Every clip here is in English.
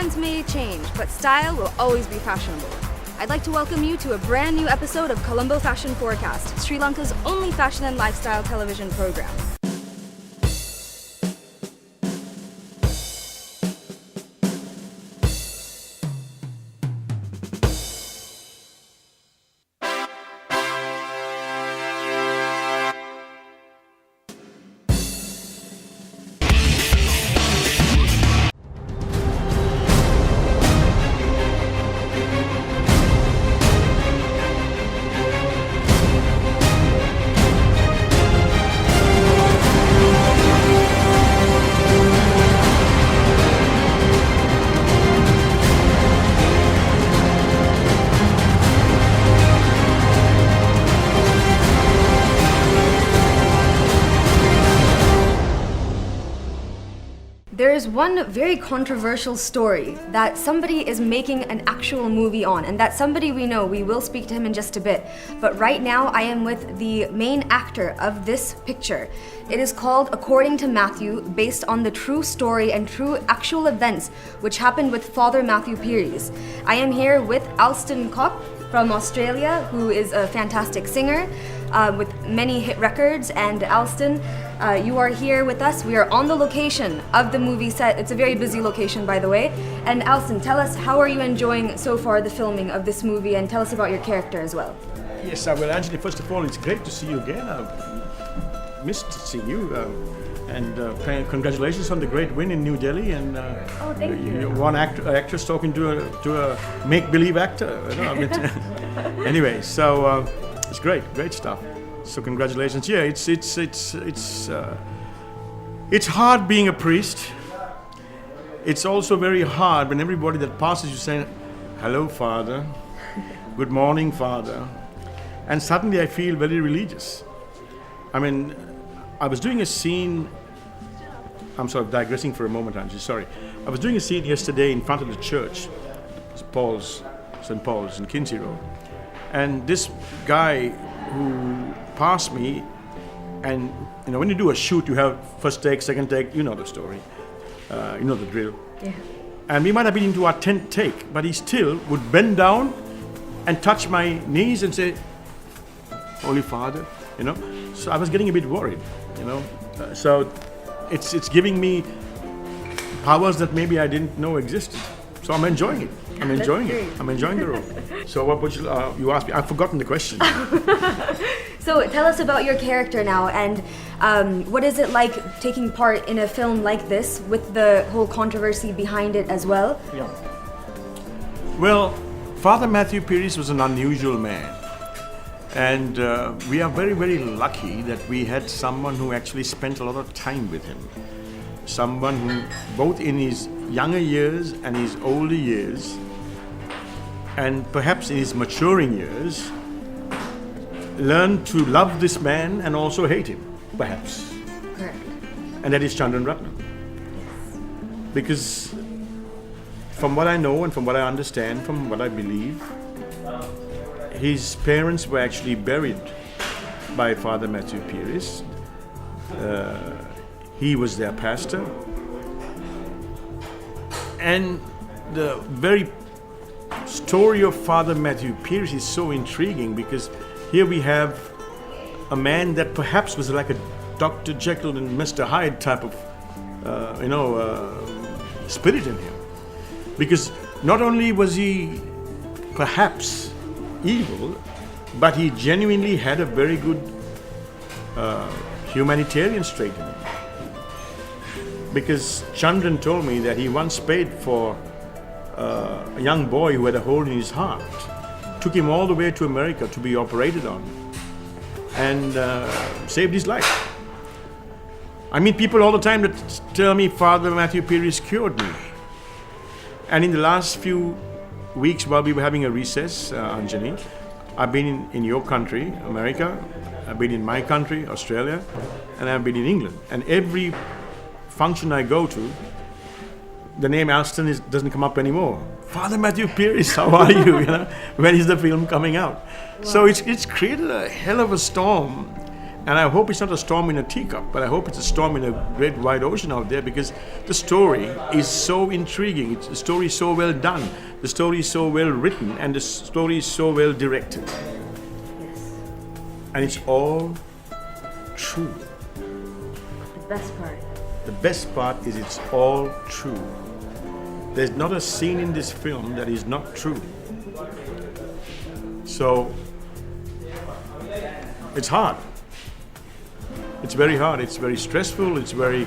Trends may change, but style will always be fashionable. I'd like to welcome you to a brand new episode of Colombo Fashion Forecast, Sri Lanka's only fashion and lifestyle television program. There is one very controversial story that somebody is making an actual movie on, and that somebody we know. We will speak to him in just a bit. But right now I am with the main actor of this picture. It is called According to Matthew, based on the true story and true actual events which happened with Father Matthew Peary's. I am here with Alston Koch from Australia, who is a fantastic singer with many hit records. And Alston, you are here with us. We are on the location of the movie set. It's a very busy location, by the way. And Alston, tell us, how are you enjoying so far the filming of this movie, and tell us about your character as well. Yes, well, Anjali, first of all, it's great to see you again. I've missed seeing you. And congratulations on the great win in New Delhi. And oh, thank you. You're one actress talking to a make-believe actor. You know, I mean, anyway, so it's great stuff. So congratulations. Yeah, it's hard being a priest. It's also very hard when everybody that passes you say, "Hello, Father. Good morning, Father," and suddenly I feel very religious. I mean, I was doing a scene. I'm sort of digressing for a moment, Angie. Sorry. I was doing a scene yesterday in front of the church, St. Paul's in Kinsey Road, and this guy who passed me, and you know, when you do a shoot, you have first take, second take. You know the story. You know the drill. Yeah. And we might have been into our 10th take, but he still would bend down and touch my knees and say, "Holy Father," you know. So I was getting a bit worried, you know. So it's giving me powers that maybe I didn't know existed. So I'm enjoying it. I'm enjoying the role. So what would you asked me? I've forgotten the question. So tell us about your character now, and what is it like taking part in a film like this with the whole controversy behind it as well? Yeah. Well, Father Matthew Peary's was an unusual man. And we are very, very lucky that we had someone who actually spent a lot of time with him. Someone who, both in his younger years and his older years, and perhaps in his maturing years, learned to love this man and also hate him, perhaps. Correct. And that is Chandran Rutnam. Because from what I know and from what I understand, from what I believe, his parents were actually buried by Father Matthew Peary's. He was their pastor. And the very story of Father Matthew Peary's is so intriguing, because here we have a man that perhaps was like a Dr. Jekyll and Mr. Hyde type of, spirit in him. Because not only was he perhaps evil, but he genuinely had a very good humanitarian trait in him. Because Chandran told me that he once paid for a young boy who had a hole in his heart, took him all the way to America to be operated on, and saved his life. I meet people all the time that tell me Father Matthew Peary's cured me. And in the last few weeks while we were having a recess, Anjani, I've been in your country, America, I've been in my country, Australia, and I've been in England. And every function I go to, the name Alston doesn't come up anymore. Father Matthew Peary's, how are you? You know, when is the film coming out? Wow. So it's created a hell of a storm And I hope it's not a storm in a teacup, but I hope it's a storm in a great wide ocean out there, because the story is so intriguing. The story is so well done. The story is so well written, and the story is so well directed. Yes. And it's all true. The best part. The best part is it's all true. There's not a scene in this film that is not true. So it's hard. It's very hard. It's very stressful. It's very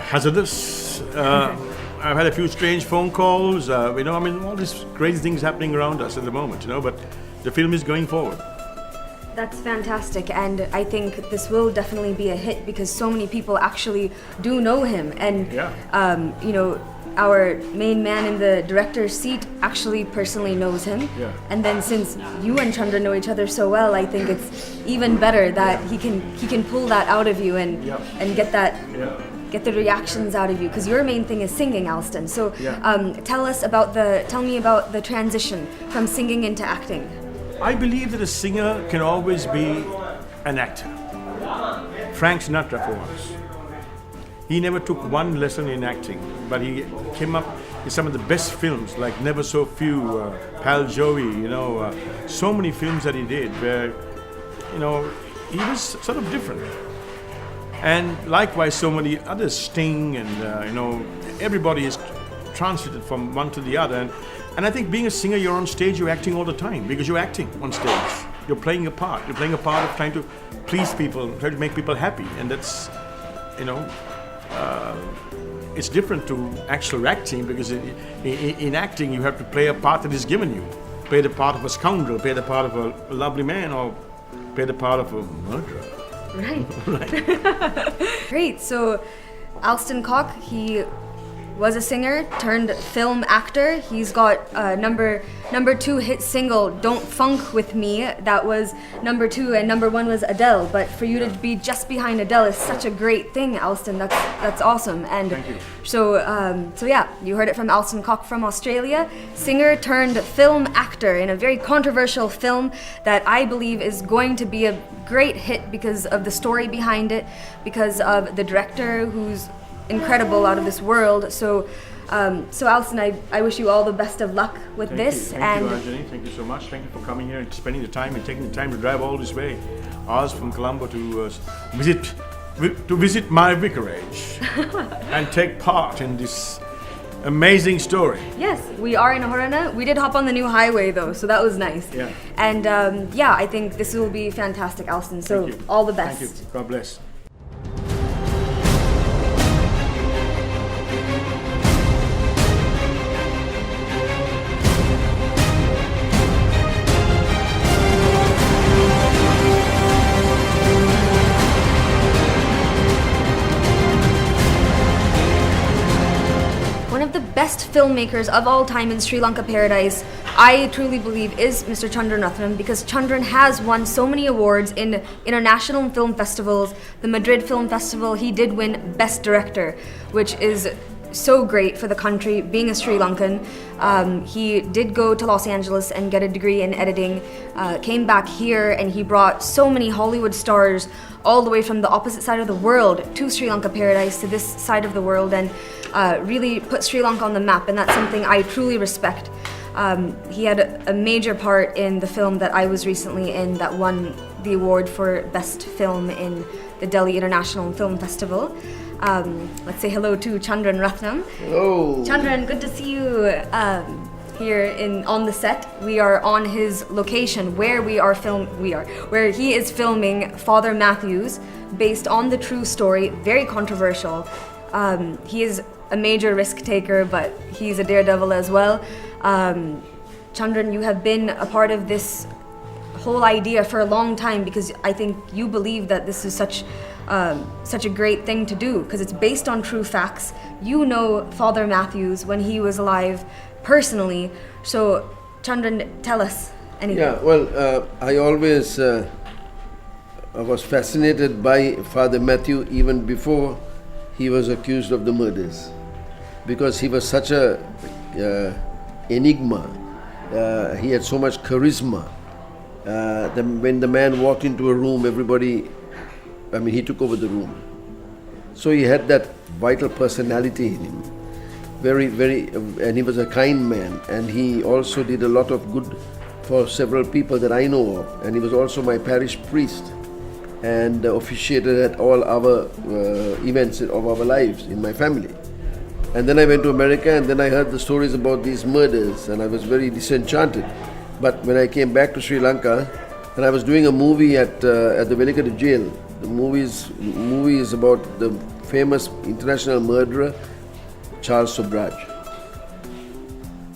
hazardous. I've had a few strange phone calls. All these crazy things happening around us at the moment. But the film is going forward. That's fantastic, and I think this will definitely be a hit because so many people actually do know him, and our main man in the director's seat actually personally knows him. Yeah. And then since you and Chandran know each other so well, I think it's even better that he can pull that out of you and get that. Yeah. Get the reactions out of you, because your main thing is singing, Alston. So tell me about the transition from singing into acting. I believe that a singer can always be an actor. Frank Sinatra, for once. He never took one lesson in acting, but he came up with some of the best films, like Never So Few, Pal Joey, so many films that he did where, he was sort of different. And likewise, so many others, Sting, and everybody is transited from one to the other. And I think being a singer, you're on stage, you're acting all the time, because you're acting on stage. You're playing a part. You're playing a part of trying to please people, trying to make people happy. And that's, it's different to actual acting, because in acting, you have to play a part that is given you. Play the part of a scoundrel, play the part of a lovely man, or play the part of a murderer. Right. Great. So, Alston Koch, he was a singer turned film actor. He's got number 2 hit single "Don't Funk With Me." That was number 2, and number 1 was Adele. But for you to be just behind Adele is such a great thing, Alston. That's awesome. And thank you. So you heard it from Alston Koch from Australia, singer turned film actor in a very controversial film that I believe is going to be a great hit because of the story behind it, because of the director who's incredible, out of this world. So Alston, I wish you all the best of luck with this. Thank you, Anjani. Thank you so much. Thank you for coming here and spending the time and taking the time to drive all this way, ours from Colombo, to visit my vicarage and take part in this amazing story. Yes, we are in Horana. We did hop on the new highway though, so that was nice. Yeah. And I think this will be fantastic, Alston. So all the best. Thank you. God bless. Best filmmakers of all time in Sri Lanka Paradise, I truly believe, is Mr. Chandran Rutnam, because Chandran has won so many awards in international film festivals. The Madrid Film Festival, he did win Best Director, which is so great for the country, being a Sri Lankan. He did go to Los Angeles and get a degree in editing, came back here, and he brought so many Hollywood stars all the way from the opposite side of the world to Sri Lanka Paradise, to this side of the world, and really put Sri Lanka on the map, and that's something I truly respect. He had a major part in the film that I was recently in that won the award for Best Film in the Delhi International Film Festival. Let's say hello to Chandran Rutnam. Hello. Chandran, good to see you here on the set. We are on his location where where he is filming Father Matthews, based on the true story, very controversial. He is a major risk taker, but he's a daredevil as well. Chandran, you have been a part of this whole idea for a long time, because I think you believe that this is such a great thing to do, because it's based on true facts. You know Father Matthews when he was alive personally. So, Chandran, tell us anything. Yeah, well, I always I was fascinated by Father Matthew even before he was accused of the murders, because he was such a enigma. He had so much charisma, when the man walked into a room, everybody, he took over the room. So he had that vital personality in him. Very, and he was a kind man, and he also did a lot of good for several people that I know of. And he was also my parish priest and officiated at all our events of our lives in my family. And then I went to America, and then I heard the stories about these murders, and I was very disenchanted. But when I came back to Sri Lanka, and I was doing a movie at the Velikada jail. The movie is about the famous international murderer Charles Subraj.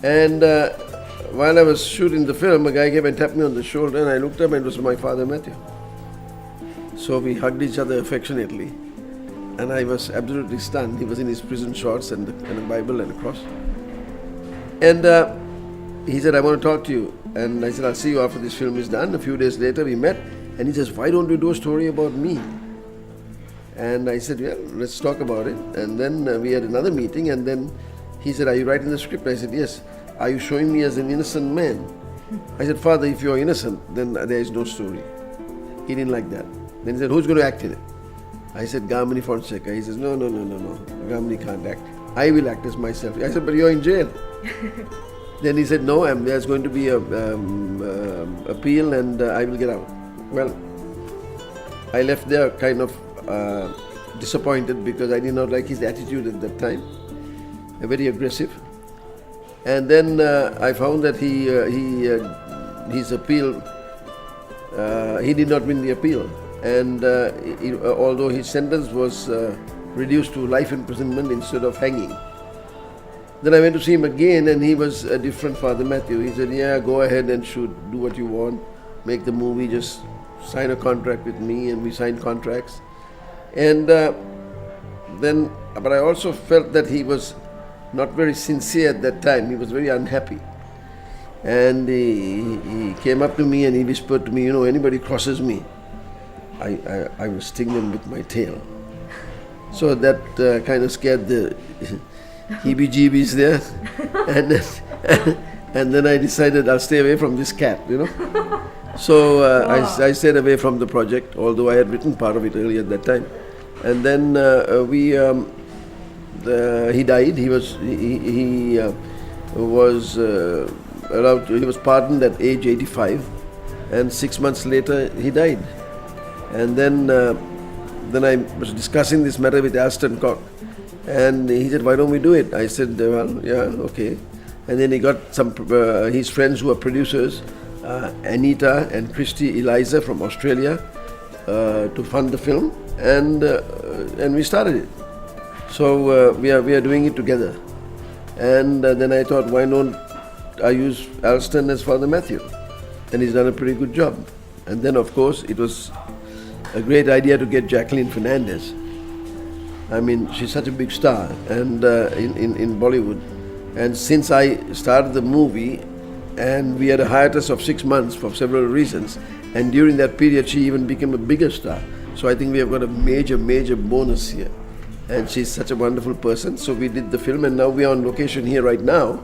And while I was shooting the film, a guy came and tapped me on the shoulder, and I looked up, and it was my father Matthew. So we hugged each other affectionately, and I was absolutely stunned. He was in his prison shorts and a Bible and a cross. And he said, "I want to talk to you." And I said, "I'll see you after this film is done." A few days later we met, and he says, "Why don't you do a story about me?" And I said, "Yeah, let's talk about it." And then we had another meeting, and then he said, "Are you writing the script?" I said, "Yes." "Are you showing me as an innocent man?" I said, "Father, if you're innocent, then there is no story." He didn't like that. Then he said, "Who's going to act in it?" I said, "Gamini Fonseca." He says, No. Gamini can't act. I will act as myself." I said, "But you're in jail." Then he said, "No, there's going to be a appeal, and I will get out." Well, I left there kind of disappointed because I did not like his attitude at that time, very aggressive. And then I found that his appeal, he did not win the appeal, and although his sentence was reduced to life imprisonment instead of hanging. Then I went to see him again, and he was a different Father Matthew. He said, "Yeah, go ahead and shoot, do what you want, make the movie, just sign a contract with me." And we signed contracts. And but I also felt that he was not very sincere at that time. He was very unhappy. And he came up to me and he whispered to me, "Anybody crosses me, I will sting them with my tail." So that kind of scared the heebie-jeebies there. And then I decided I'll stay away from this cat, So I stayed away from the project, although I had written part of it earlier at that time. And then he died. He was pardoned at age 85, and 6 months later he died. And then I was discussing this matter with Alston Koch, and he said, "Why don't we do it?" I said, "Well, yeah, okay." And then he got some his friends who are producers, Anita and Christy Eliza from Australia, to fund the film, and we started it. So we are doing it together. And then I thought, why don't I use Alston as Father Matthew? And he's done a pretty good job. And then, of course, it was a great idea to get Jacqueline Fernandez. She's such a big star and in Bollywood. And since I started the movie, and we had a hiatus of 6 months for several reasons, and during that period she even became a bigger star. So I think we have got a major bonus here. And she's such a wonderful person. So we did the film, and now we are on location here right now,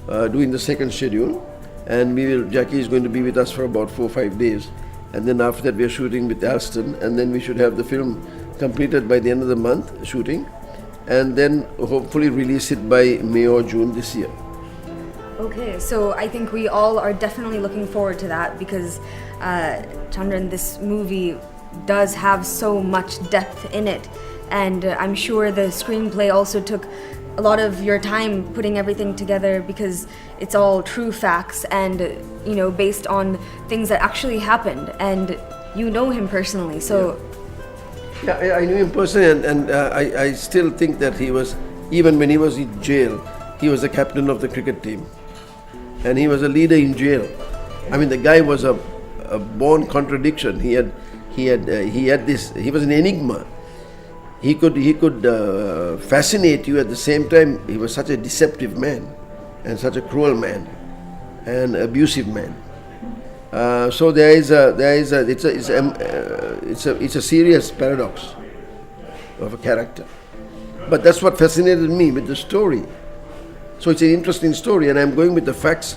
doing the second schedule. And Jackie is going to be with us for about 4 or 5 days. And then after that we are shooting with Alston, and then we should have the film completed by the end of the month, shooting, and then hopefully release it by May or June this year. Okay, so I think we all are definitely looking forward to that because, Chandran, this movie does have so much depth in it, and I'm sure the screenplay also took a lot of your time putting everything together because it's all true facts and, based on things that actually happened, and you know him personally, so... Yeah, I knew him personally, and I still think that he was, even when he was in jail, he was the captain of the cricket team. And he was a leader in jail. The guy was a born contradiction. He had this. He was an enigma. He could fascinate you at the same time. He was such a deceptive man, and such a cruel man, and abusive man. So it's a serious paradox of a character. But that's what fascinated me with the story. So it's an interesting story, and I'm going with the facts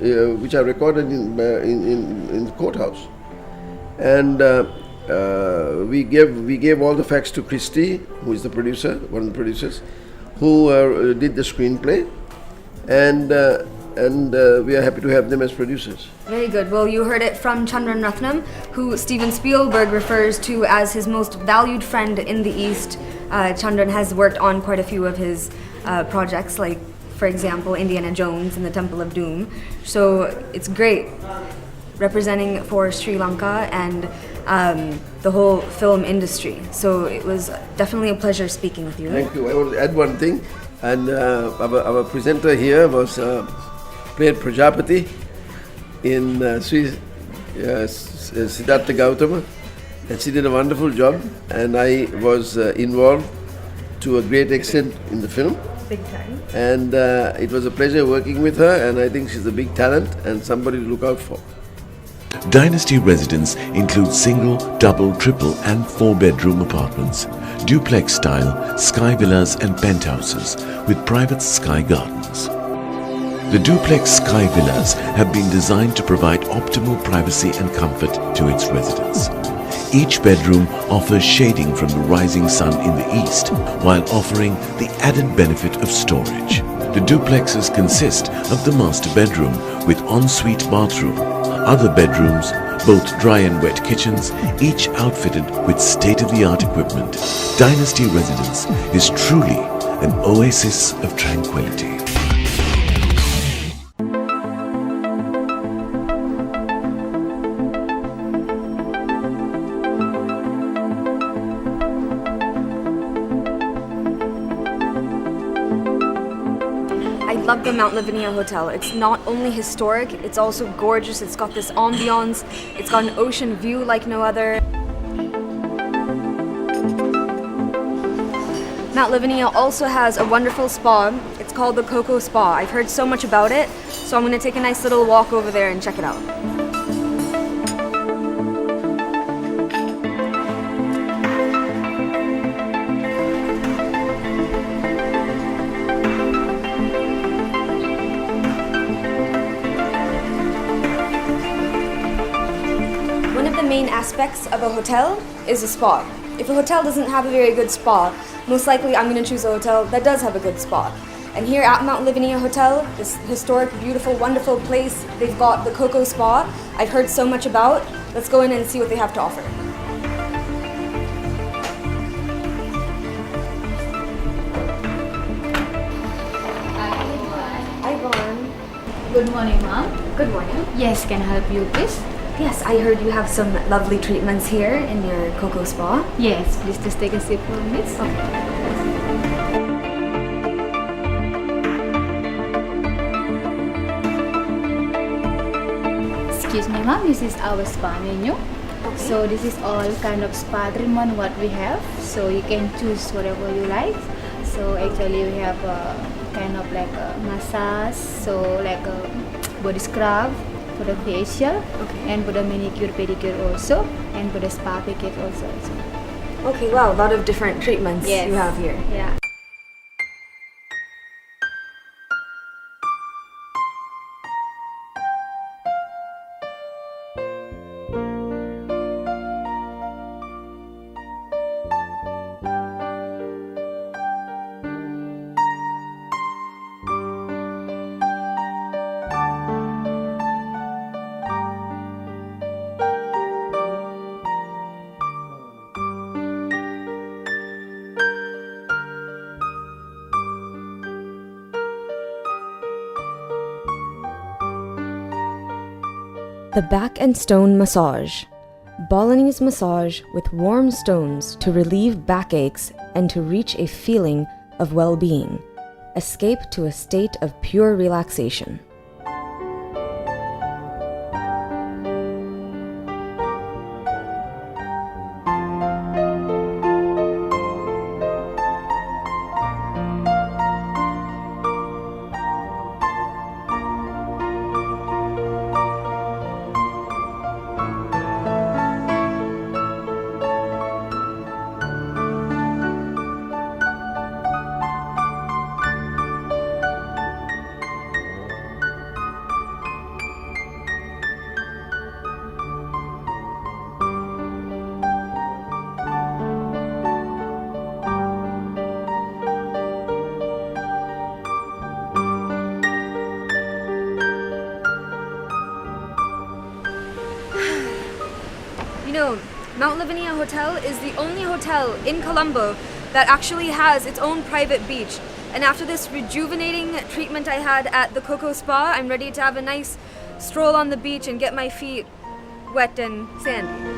which I recorded in the courthouse. And we gave all the facts to Christy, who is the producer, one of the producers, who did the screenplay, and we are happy to have them as producers. Very good. Well, you heard it from Chandran Rutnam, who Steven Spielberg refers to as his most valued friend in the East. Chandran has worked on quite a few of his projects, like, for example, Indiana Jones and the Temple of Doom. So it's great representing for Sri Lanka and the whole film industry. So it was definitely a pleasure speaking with you. Thank you. I want to add one thing. And our presenter here was played Prajapati in Siddhartha Gautama, and she did a wonderful job. And I was involved to a great extent in the film. Big time. And it was a pleasure working with her, and I think she's a big talent and somebody to look out for. Dynasty residence includes single, double, triple and 4-bedroom apartments, duplex-style sky villas and penthouses with private sky gardens. The duplex sky villas have been designed to provide optimal privacy and comfort to its residents. Each bedroom offers shading from the rising sun in the east while offering the added benefit of storage. The duplexes consist of the master bedroom with ensuite bathroom, other bedrooms, both dry and wet kitchens, each outfitted with state-of-the-art equipment. Dynasty Residence is truly an oasis of tranquility. I love the Mount Lavinia Hotel. It's not only historic, it's also gorgeous. It's got this ambiance. It's got an ocean view like no other. Mount Lavinia also has a wonderful spa. It's called the Coco Spa. I've heard so much about it, so I'm going to take a nice little walk over there and check it out. Main aspects of a hotel is a spa. If a hotel doesn't have a very good spa, most likely I'm going to choose a hotel that does have a good spa. And here at Mount Lavinia Hotel, this historic, beautiful, wonderful place, they've got the Coco Spa. I've heard so much about. Let's go in and see what they have to offer. Hi, Vaughn. Good morning, ma'am. Good morning. Yes, can I help you, please? Yes, I heard you have some lovely treatments here in your Coco Spa. Yes, please just take a seat for a minute. Excuse me, ma'am. This is our spa menu. Okay. So this is all kind of spa treatment what we have. So you can choose whatever you like. So actually we have kind of like a massage. So like a body scrub for the facial, and for the manicure pedicure also, and for the spa package also. Okay, wow, a lot of different treatments Yes. you have here. Yeah. The Back and Stone Massage. Balinese massage with warm stones to relieve backaches and to reach a feeling of well-being. Escape to a state of pure relaxation. know, Mount Lavinia Hotel is the only hotel in Colombo that actually has its own private beach. And after this rejuvenating treatment I had at the Coco Spa, I'm ready to have a nice stroll on the beach and get my feet wet and sandy.